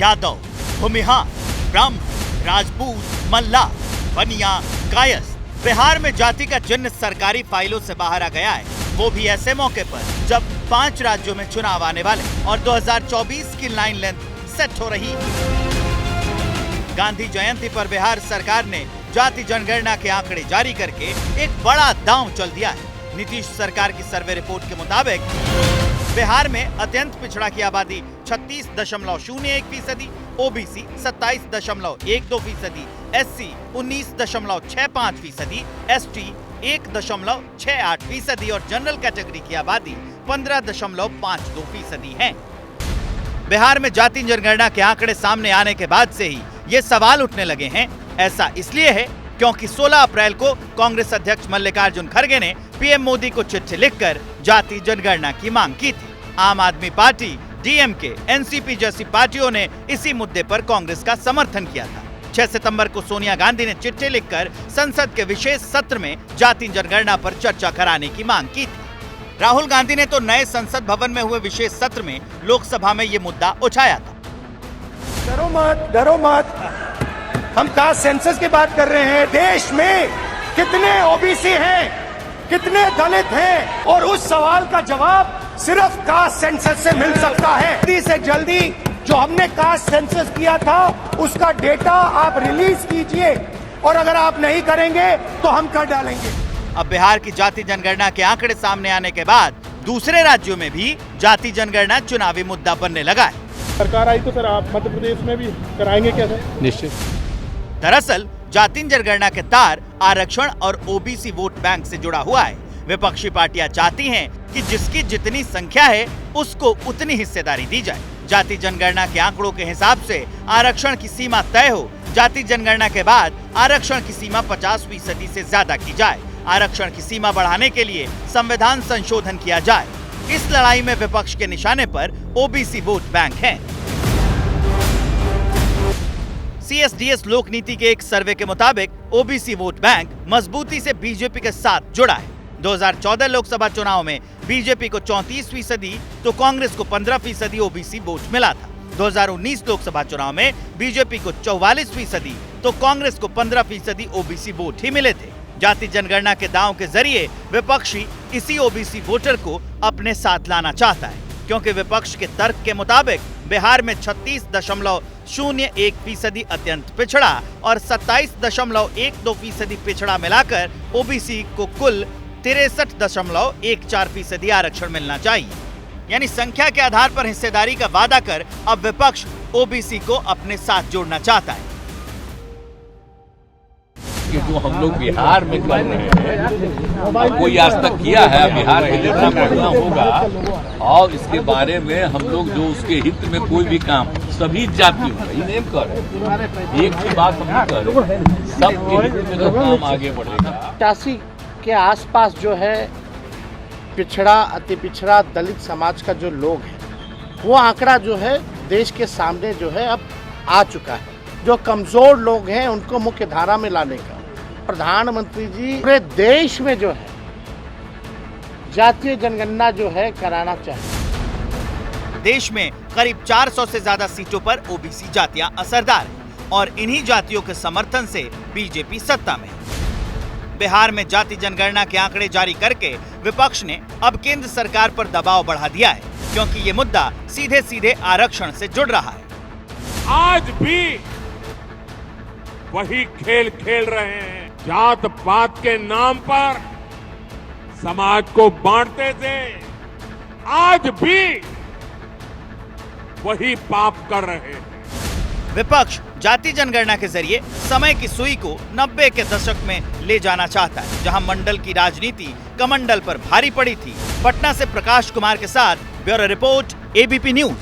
यादव, भूमिहार, ब्राह्मण, राजपूत, मल्ला, बनिया, कायस्थ। बिहार में जाति का चिन्ह सरकारी फाइलों से बाहर आ गया है, वो भी ऐसे मौके पर जब 5 राज्यों में चुनाव आने वाले और 2024 की लाइन लेंथ सेट हो रही। गांधी जयंती पर बिहार सरकार ने जाति जनगणना के आंकड़े जारी करके एक बड़ा दांव चल दिया है। नीतीश सरकार की सर्वे रिपोर्ट के मुताबिक बिहार में अत्यंत पिछड़ा की आबादी 36.01%, ओबीसी 27.12%, एससी 19.65%, एसटी 1.68% और जनरल कैटेगरी की आबादी 15.52% है। बिहार में जाति जनगणना के आंकड़े सामने आने के बाद से ही ये सवाल उठने लगे हैं। ऐसा इसलिए है क्योंकि 16 अप्रैल को कांग्रेस अध्यक्ष मल्लिकार्जुन खड़गे ने पीएम मोदी को चिट्ठी लिखकर जाति जनगणना की मांग की थी। आम आदमी पार्टी, डीएमके, एनसीपी जैसी पार्टियों ने इसी मुद्दे पर कांग्रेस का समर्थन किया था। 6 सितंबर को सोनिया गांधी ने चिट्ठी लिखकर संसद के विशेष सत्र में जाति जनगणना पर चर्चा कराने की मांग की थी। राहुल गांधी ने तो नए संसद भवन में हुए विशेष सत्र में लोकसभा में ये मुद्दा उठाया था। डरो मत, हम कास्ट सेंसस की बात कर रहे हैं। देश में कितने ओबीसी हैं, कितने दलित हैं, और उस सवाल का जवाब सिर्फ कास्ट सेंसस से मिल सकता है। जल्दी से जल्दी जो हमने कास्ट सेंसस किया था उसका डेटा आप रिलीज कीजिए, और अगर आप नहीं करेंगे तो हम कर डालेंगे। अब बिहार की जाति जनगणना के आंकड़े सामने आने के बाद दूसरे राज्यों में भी जाति जनगणना चुनावी मुद्दा बनने लगा है। सरकार आई तो सर आप मध्य प्रदेश में भी कराएंगे क्या सर? निश्चित। दरअसल जाति जनगणना के तार आरक्षण और ओबीसी वोट बैंक से जुड़ा हुआ है। विपक्षी पार्टियां चाहती हैं कि जिसकी जितनी संख्या है उसको उतनी हिस्सेदारी दी जाए। जाति जनगणना के आंकड़ों के हिसाब से आरक्षण की सीमा तय हो। जाति जनगणना के बाद आरक्षण की सीमा 50% से ज्यादा की जाए। आरक्षण की सीमा बढ़ाने के लिए संविधान संशोधन किया जाए। इस लड़ाई में विपक्ष के निशाने पर ओबीसी वोट बैंक है। सीएसडीएस लोक नीति के एक सर्वे के मुताबिक ओबीसी वोट बैंक मजबूती से बीजेपी के साथ जुड़ा है। 2014 लोकसभा चुनाव में बीजेपी को 34% तो कांग्रेस को 15% ओबीसी वोट मिला था। 2019 लोकसभा चुनाव में बीजेपी को 44% तो कांग्रेस को 15% ओबीसी वोट ही मिले थे। जाति जनगणना के दांव के जरिए विपक्षी इसी ओबीसी वोटर को अपने साथ लाना चाहता है, क्योंकि विपक्ष के तर्क के मुताबिक बिहार में 36.01% अत्यंत पिछड़ा और 27.12% पिछड़ा मिलाकर ओबीसी को कुल 63.14% आरक्षण मिलना चाहिए। यानी संख्या के आधार पर हिस्सेदारी का वादा कर अब विपक्ष ओबीसी को अपने साथ जोड़ना चाहता है। कि जो हम लोग बिहार में कर रहे हैं, कोई आज तक किया है बिहार में जितना बढ़ना होगा, और इसके बारे में हम लोग जो उसके हित में कोई भी काम सभी जातियों का नेम कर रहे हैं। एक ही बात हम कर रहे हैं, सबके हित में जो काम आगे बढ़ेगा। 85 के आसपास जो है पिछड़ा, अति पिछड़ा, दलित समाज का जो लोग है, वो आंकड़ा जो है देश के सामने जो है अब आ चुका है। जो कमजोर लोग हैं उनको मुख्य धारा में लाने का प्रधानमंत्री जी पूरे देश में जो है जातीय जनगणना जो है कराना चाहिए। देश में करीब 400 से ज्यादा सीटों पर ओबीसी जातियां असरदार हैं और इन्हीं जातियों के समर्थन से बीजेपी सत्ता में है। बिहार में जाति जनगणना के आंकड़े जारी करके विपक्ष ने अब केंद्र सरकार पर दबाव बढ़ा दिया है, क्योंकि ये मुद्दा सीधे सीधे आरक्षण से जुड़ रहा है। आज भी वही खेल खेल रहे हैं। जात पात के नाम पर समाज को बांटते थे, आज भी वही पाप कर रहे हैं। विपक्ष जाति जनगणना के जरिए समय की सुई को 90 के दशक में ले जाना चाहता है, जहां मंडल की राजनीति कमंडल पर भारी पड़ी थी। पटना से प्रकाश कुमार के साथ ब्यूरो रिपोर्ट, एबीपी न्यूज।